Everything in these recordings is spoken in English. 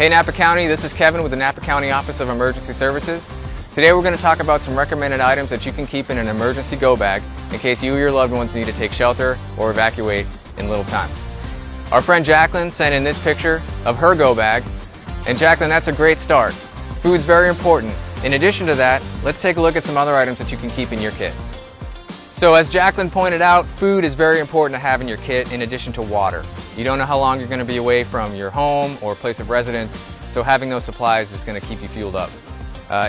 Hey Napa County, this is Kevin with the Napa County Office of Emergency Services. Today we're going to talk about some recommended items that you can keep in an emergency go bag in case you or your loved ones need to take shelter or evacuate in little time. Our friend Jacqueline sent in this picture of her go bag, and Jacqueline, that's a great start. Food's very important. In addition to that, let's take a look at some other items that you can keep in your kit. So as Jacqueline pointed out, food is very important to have in your kit in addition to water. You don't know how long you're going to be away from your home or place of residence, so having those supplies is going to keep you fueled up.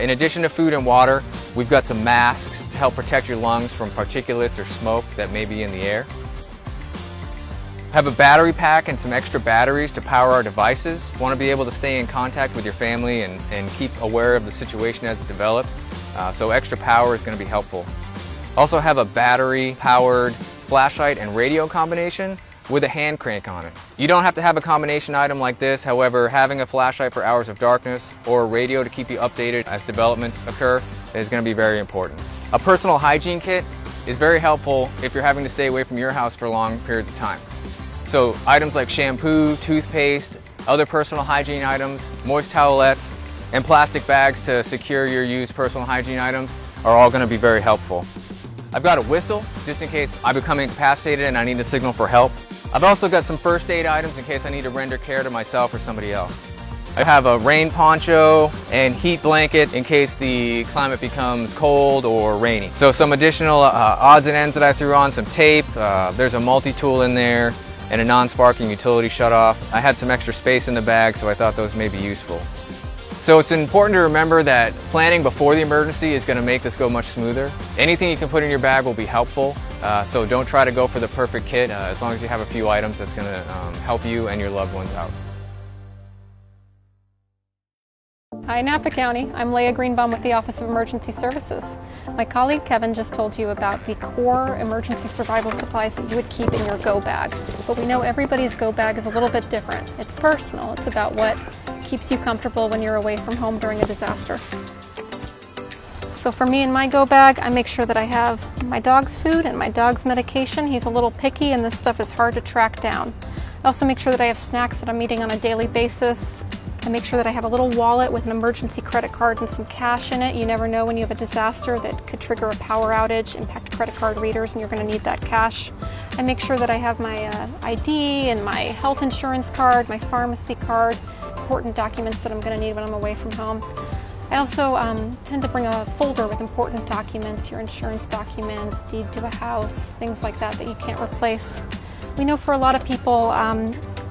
In addition to food and water, we've got some masks to help protect your lungs from particulates or smoke that may be in the air. Have a battery pack and some extra batteries to power our devices. You want to be able to stay in contact with your family and keep aware of the situation as it develops, so extra power is going to be helpful. Also have a battery-powered flashlight and radio combination with a hand crank on it. You don't have to have a combination item like this, however, having a flashlight for hours of darkness or a radio to keep you updated as developments occur is going to be very important. A personal hygiene kit is very helpful if you're having to stay away from your house for long periods of time. So items like shampoo, toothpaste, other personal hygiene items, moist towelettes, and plastic bags to secure your used personal hygiene items are all going to be very helpful. I've got a whistle, just in case I become incapacitated and I need to signal for help. I've also got some first aid items in case I need to render care to myself or somebody else. I have a rain poncho and heat blanket in case the climate becomes cold or rainy. So some additional odds and ends that I threw on, some tape, there's a multi-tool in there, and a non-sparking utility shutoff. I had some extra space in the bag, so I thought those may be useful. So it's important to remember that planning before the emergency is going to make this go much smoother. Anything you can put in your bag will be helpful, so don't try to go for the perfect kit. As long as you have a few items, that's going to help you and your loved ones out. Hi Napa County, I'm Leah Greenbaum with the Office of Emergency Services. My colleague Kevin just told you about the core emergency survival supplies that you would keep in your go bag. But we know everybody's go bag is a little bit different. It's personal. It's about what keeps you comfortable when you're away from home during a disaster. So for me in my go bag, I make sure that I have my dog's food and my dog's medication. He's a little picky and this stuff is hard to track down. I also make sure that I have snacks that I'm eating on a daily basis. I make sure that I have a little wallet with an emergency credit card and some cash in it. You never know when you have a disaster that could trigger a power outage, impact credit card readers, and you're going to need that cash. I make sure that I have my ID and my health insurance card, my pharmacy card, important documents that I'm going to need when I'm away from home. I also tend to bring a folder with important documents, your insurance documents, deed to a house, things like that that you can't replace. We know for a lot of people,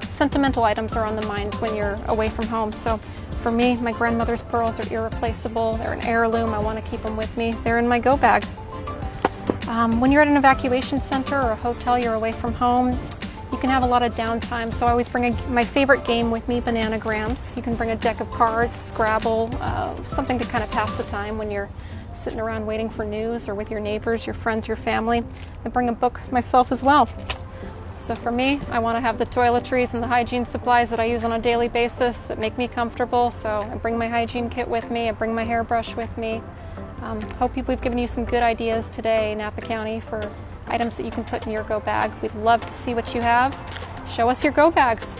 sentimental items are on the mind when you're away from home. So for me, my grandmother's pearls are irreplaceable. They're an heirloom. I want to keep them with me. They're in my go bag. When you're at an evacuation center or a hotel, you're away from home, you can have a lot of downtime. So I always bring my favorite game with me, Bananagrams. You can bring a deck of cards, Scrabble, something to kind of pass the time when you're sitting around waiting for news or with your neighbors, your friends, your family. I bring a book myself as well. So for me, I want to have the toiletries and the hygiene supplies that I use on a daily basis that make me comfortable. So I bring my hygiene kit with me, I bring my hairbrush with me. Hope we've given you some good ideas today, Napa County, for items that you can put in your go bag. We'd love to see what you have. Show us your go bags.